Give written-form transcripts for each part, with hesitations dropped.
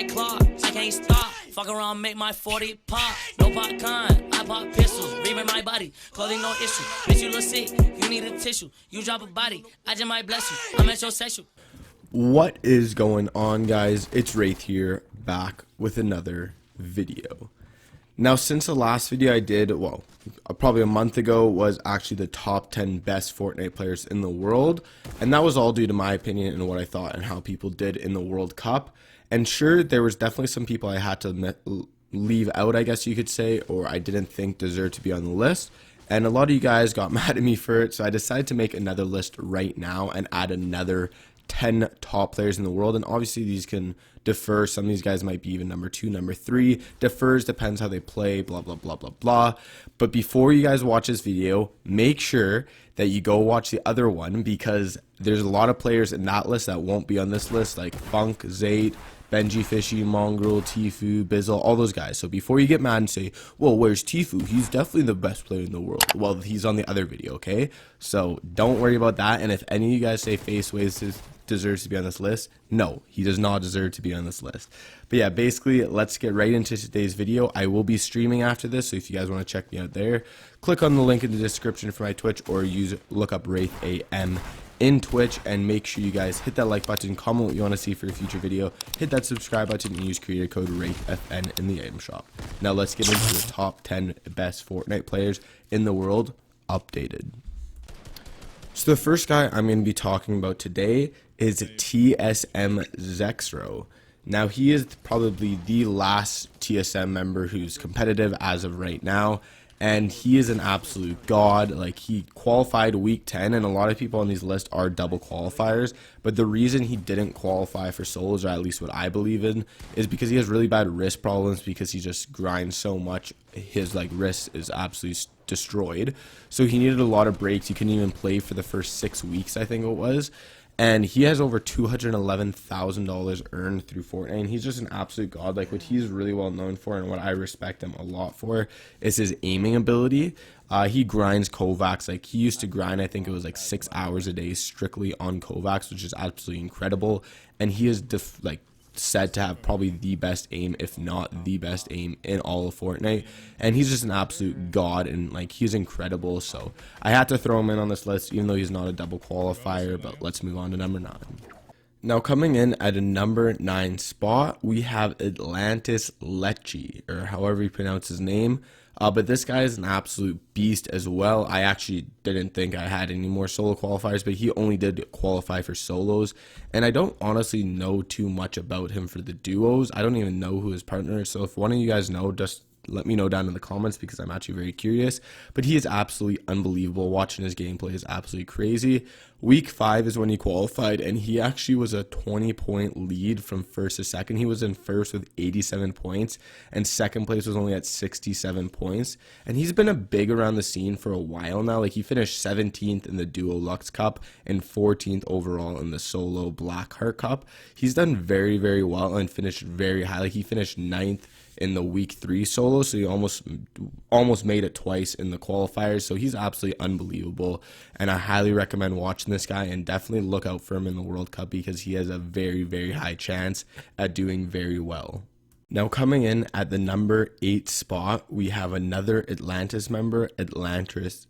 like Clark, I can't stop. Fuck around, make my 40 pop. No popcorn, I pop pistols. Reaming my body, clothing no issue. Bitch, you look sick, you need a tissue. You drop a body, I just might bless you. I'm metrosexual. What is going on, guys? It's Wraith here, back with another video. Now, since the last video I did, well, probably a month ago, was actually the top 10 best Fortnite players in the world, and that was all due to my opinion and what I thought and how people did in the World Cup. And sure, there was definitely some people I had to leave out, I guess you could say, or I didn't think deserved to be on the list. And a lot of you guys got mad at me for it, so I decided to make another list right now and add another 10 top players in the world. And obviously these can differ. Some of these guys might be even number 2, number 3. Differs, depends how they play, blah, blah, blah, blah, blah. But before you guys watch this video, make sure that you go watch the other one, because there's a lot of players in that list that won't be on this list, like Funk, Zech, Benji Fishy, mongraal, tfue, Bizzle, all those guys. So before you get mad and say, well, where's tfue? He's definitely the best player in the world. Well, he's on the other video, okay? So don't worry about that. And if any of you guys say FaceWaves deserves to be on this list, no, he does not deserve to be on this list. But yeah, basically, let's get right into today's video. I will be streaming after this, so if you guys want to check me out there, click on the link in the description for my Twitch, or look up WraithFN in Twitch, and make sure you guys hit that like button, comment what you want to see for a future video, hit that subscribe button, and use creator code WraithFN in the item shop. Now let's get into the top 10 best Fortnite players in the world updated. So the first guy I'm going to be talking about today is TSM Zexro. Now he is probably the last TSM member who's competitive as of right now, and he is an absolute god. Like, he qualified week 10, and a lot of people on these lists are double qualifiers, but the reason he didn't qualify for solos, or at least what I believe in, is because he has really bad wrist problems, because he just grinds so much. His wrist is absolutely destroyed, so he needed a lot of breaks. He couldn't even play for the first 6 weeks, I think it was. And he has over $211,000 earned through Fortnite, and he's just an absolute god. Like, what he's really well known for, and what I respect him a lot for, is his aiming ability. He grinds Kovacs. Like, he used to grind, I think it was like 6 hours a day strictly on Kovacs, which is absolutely incredible. And he is said to have probably the best aim, if not the best aim, in all of Fortnite. And he's just an absolute god, and he's incredible. So I had to throw him in on this list, even though he's not a double qualifier. But let's move on to number 9. Now, coming in at a number 9 spot, we have Atlantis Lechi, or however you pronounce his name. But this guy is an absolute beast as well. I actually didn't think I had any more solo qualifiers, but he only did qualify for solos. And I don't honestly know too much about him for the duos. I don't even know who his partner is. So if one of you guys know, just let me know down in the comments, because I'm actually very curious. But he is absolutely unbelievable. Watching his gameplay is absolutely crazy. Week 5 is when he qualified, and he actually was a 20-point lead from first to second. He was in first with 87 points, and second place was only at 67 points. And he's been a big around the scene for a while now. Like, he finished 17th in the Duo Lux Cup and 14th overall in the Solo Blackheart Cup. He's done very, very well and finished very high. Like, he finished 9th in the week 3 solo, so he almost made it twice in the qualifiers. So he's absolutely unbelievable, and I highly recommend watching this guy, and definitely look out for him in the World Cup, because he has a very, very high chance at doing very well. Now, coming in at the number 8 spot, we have another Atlantis member, Atlantis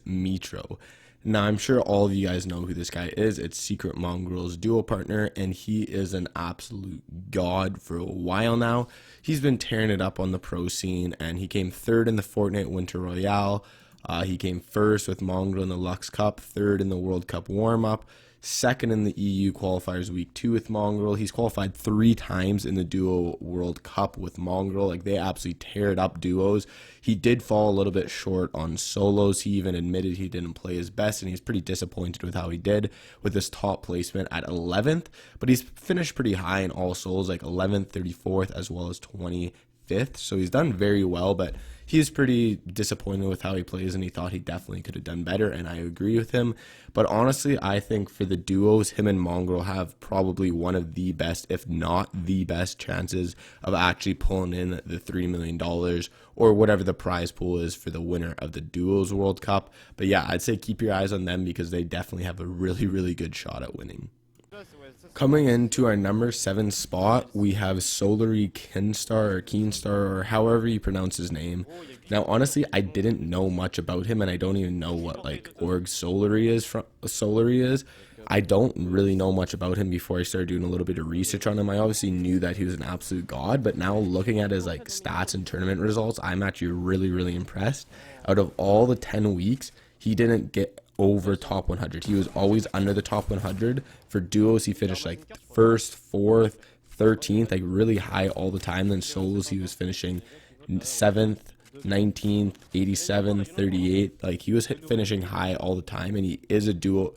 Metro. Now, I'm sure all of you guys know who this guy is. It's Secret Mongraal's duo partner, and he is an absolute god for a while now. He's been tearing it up on the pro scene, and he came 3rd in the Fortnite Winter Royale. He came 1st with mongraal in the Lux Cup, 3rd in the World Cup warm-up, 2nd in the EU qualifiers week 2 with mongraal. He's qualified 3 times in the Duo World Cup with mongraal. Like, they absolutely tear it up duos. He did fall a little bit short on solos. He even admitted he didn't play his best, and he's pretty disappointed with how he did with his top placement at 11th. But he's finished pretty high in all solos, like 11th, 34th, as well as 25th. So he's done very well, but he's pretty disappointed with how he plays, and he thought he definitely could have done better, and I agree with him. But honestly, I think for the duos, him and mongraal have probably one of the best, if not the best, chances of actually pulling in the $3 million or whatever the prize pool is for the winner of the Duos World Cup. But yeah, I'd say keep your eyes on them, because they definitely have a really, really good shot at winning. Coming into our number 7 spot, we have SolarIkan or Keenstar, or however you pronounce his name. Now, honestly, I didn't know much about him, and I don't even know what like org Solary is. I don't really know much about him before I started doing a little bit of research on him. I obviously knew that he was an absolute god, but now looking at his like stats and tournament results, I'm actually really impressed. Out of all the 10 weeks, he didn't get over top 100. He was always under the top 100. For duos, he finished like first, fourth, 13th, like really high all the time. Then solos, he was finishing 7th, 19th, 87, 38. Like he was finishing high all the time, and he is a dual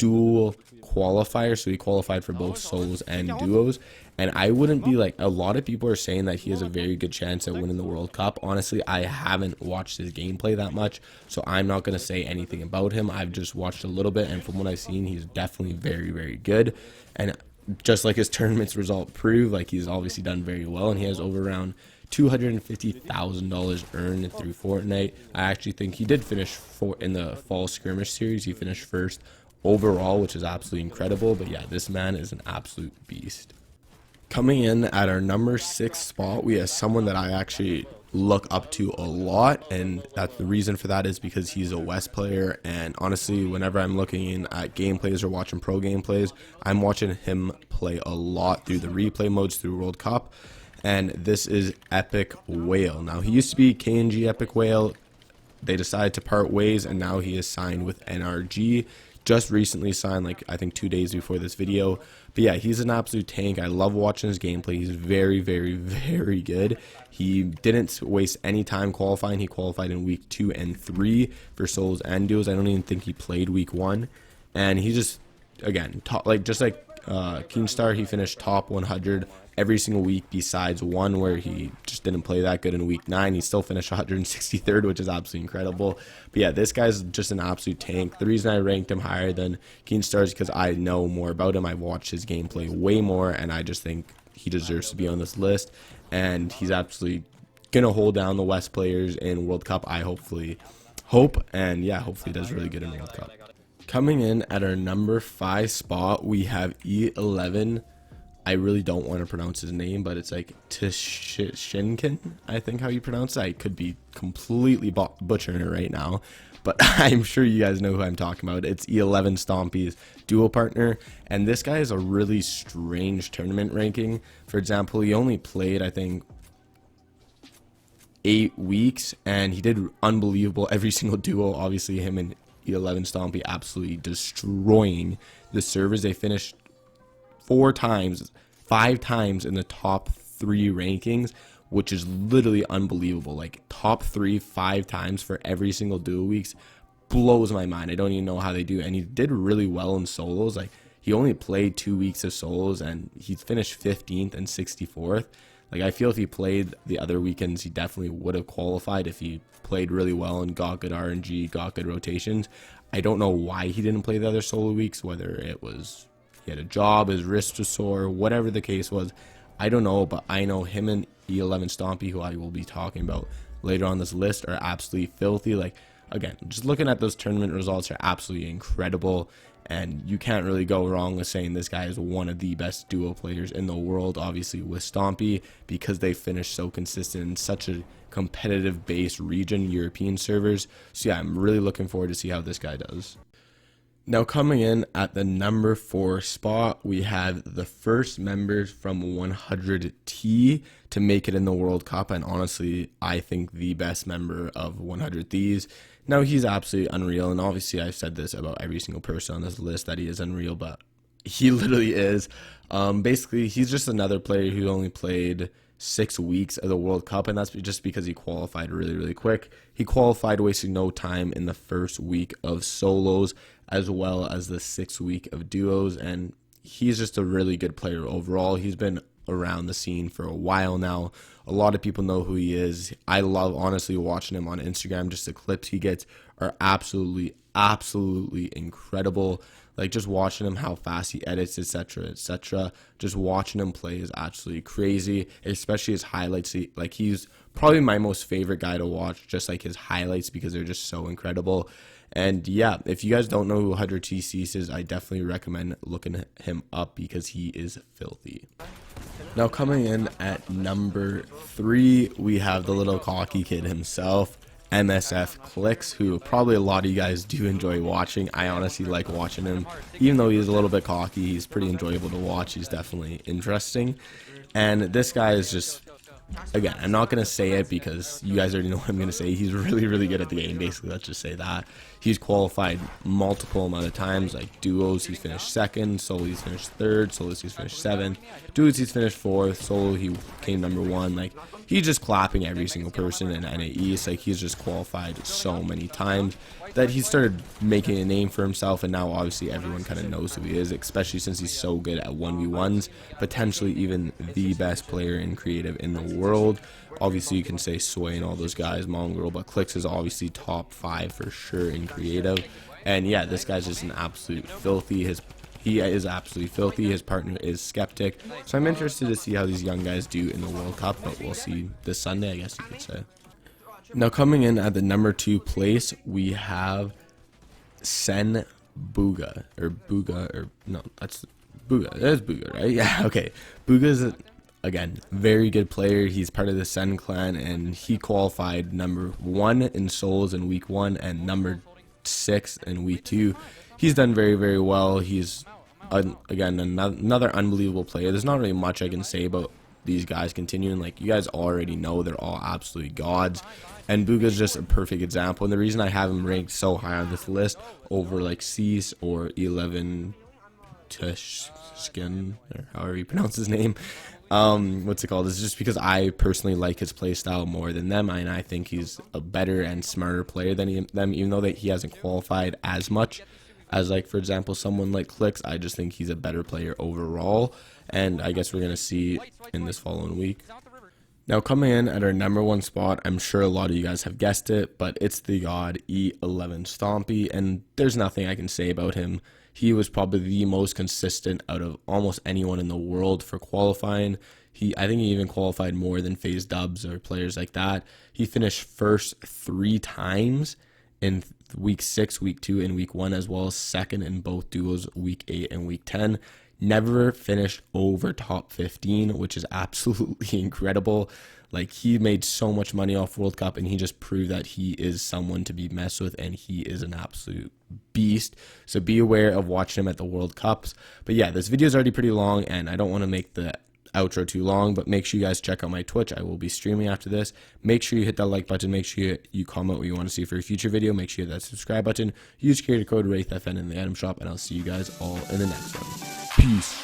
qualifier, so he qualified for both solos and duos. And I wouldn't be like, a lot of people are saying that he has a very good chance at winning the World Cup. Honestly, I haven't watched his gameplay that much, so I'm not going to say anything about him. I've just watched a little bit, and from what I've seen, he's definitely very good. And just like his tournament's result prove, like he's obviously done very well, and he has over around $250,000 earned through Fortnite. I actually think he did finish in the fall skirmish series. He finished first overall, which is absolutely incredible. But yeah, this man is an absolute beast. Coming in at our number 6 spot, we have someone that I actually look up to a lot, and that's the reason for that is because he's a West player. And honestly, whenever I'm looking at gameplays or watching pro gameplays, I'm watching him play a lot through the replay modes through World Cup. And this is EpicWhale. Now, he used to be KNG EpicWhale. They decided to part ways, and now he is signed with NRG. Just recently signed, like I think 2 days before this video. But yeah, he's an absolute tank. I love watching his gameplay. He's very good. He didn't waste any time qualifying. He qualified in week 2 and 3 for solos and duos. I don't even think he played week 1. And he just, again, just like Keenstar, he finished top 100 every single week besides one where he just didn't play that good in week 9. He still finished 163rd, which is absolutely incredible. But yeah, this guy's just an absolute tank. The reason I ranked him higher than Keenstar is because I know more about him. I've watched his gameplay way more, and I just think he deserves to be on this list. And he's absolutely gonna hold down the West players in World Cup. I hope, and yeah, hopefully he does really good in World Cup. Coming in at our number 5 spot, we have E11. I really don't want to pronounce his name, but it's like Tishinkin, I think how you pronounce it. I could be completely butchering it right now, but I'm sure you guys know who I'm talking about. It's E11 Stompy's duo partner, and this guy has a really strange tournament ranking. For example, he only played, I think, 8 weeks, and he did unbelievable every single duo. Obviously, him and E11 Stompy absolutely destroying the servers. They finished 5 times in the top 3 rankings, which is literally unbelievable. Like top 3 5 times for every single duo weeks blows my mind. I don't even know how they do it. And he did really well in solos. Like he only played 2 weeks of solos, and he finished 15th and 64th. Like I feel if he played the other weekends, he definitely would have qualified if he played really well and got good RNG, got good rotations. I don't know why he didn't play the other solo weeks, whether it was he had a job, his wrist was sore, whatever the case was. I don't know, but I know him and E11 Stompy, who I will be talking about later on this list, are absolutely filthy. Like, again, just looking at those tournament results are absolutely incredible, and you can't really go wrong with saying this guy is one of the best duo players in the world, obviously with Stompy, because they finish so consistent in such a competitive base region, European servers. So yeah, I'm really looking forward to see how this guy does. Now coming in at the number 4 spot, we have the first members from 100T to make it in the World Cup, and honestly, I think the best member of 100 Thieves. Now he's absolutely unreal, and obviously I've said this about every single person on this list that he is unreal, but he literally is. Basically, he's just another player who only played 6 weeks of the World Cup, and that's just because he qualified really quick. He qualified wasting no time in the first week of solos as well as the 6th week of duos, and he's just a really good player overall. He's been around the scene for a while now. A lot of people know who he is. I love honestly watching him on Instagram. Just the clips he gets are absolutely incredible. Like just watching him, how fast he edits, etc. Just watching him play is absolutely crazy, especially his highlights. He's probably my most favorite guy to watch, just like his highlights, because they're just so incredible. And yeah, if you guys don't know who Hydra TC is, I definitely recommend looking him up because he is filthy. Now coming in at number 3, we have the little cocky kid himself, SFClicks, who probably a lot of you guys do enjoy watching. I honestly like watching him. Even though he's a little bit cocky, he's pretty enjoyable to watch. He's definitely interesting. And this guy is just, again, I'm not going to say it because you guys already know what I'm going to say. He's really, really good at the game, basically. Let's just say that. He's qualified multiple amount of times, like duos, he's finished 2nd, solo, he's finished 3rd, solos, he's finished 7th, duos, he's finished 4th, solo, he came number 1. Like, he's just clapping every single person in NAE. It's like he's just qualified so many times that he started making a name for himself, and now obviously everyone kind of knows who he is, especially since he's so good at 1v1s, potentially even the best player in creative in the world. Obviously you can say Sway and all those guys, mongraal, but Clicks is obviously top 5 for sure in creative. And yeah, this guy's just an absolute filthy. He is absolutely filthy. His partner is Skeptic. So I'm interested to see how these young guys do in the World Cup, but we'll see this Sunday, I guess you could say. Now coming in at the number 2 place, we have SinBooga, or Booga, or no, that's Booga. That is Booga, right? Yeah, okay. Booga's again, very good player. He's part of the Sen clan, and he qualified number 1 in solos in week 1 and number 6 in week 2. He's done very, very well. He's again another unbelievable player. There's not really much I can say about these guys continuing. Like, you guys already know they're all absolutely gods, and Booga's just a perfect example. And the reason I have him ranked so high on this list over like Cease or 11 Tushkin, or however you pronounce his name, what's it called, is just because I personally like his play style more than them, and I think he's a better and smarter player than them, even though that he hasn't qualified as much as, like, for example, someone like Clicks. I just think he's a better player overall, and I guess we're going to see in this following week. Now coming in at our number 1 spot, I'm sure a lot of you guys have guessed it, but it's the god E11 Stompy, and there's nothing I can say about him. He was probably the most consistent out of almost anyone in the world for qualifying. I think he even qualified more than FaZe Dubs or players like that. He finished first 3 times in week 6, week 2, and week 1, as well as 2nd in both duos, week 8 and week 10. Never finished over top 15, which is absolutely incredible. Like, he made so much money off World Cup, and he just proved that he is someone to be messed with, and he is an absolute beast. So be aware of watching him at the World Cups. But yeah, this video is already pretty long, and I don't want to make the outro too long, but make sure you guys check out my Twitch. I will be streaming after this. Make sure you hit that like button. Make sure you comment what you want to see for a future video. Make sure you hit that subscribe button. Use creator code WraithFN in the item shop, and I'll see you guys all in the next one. Peace.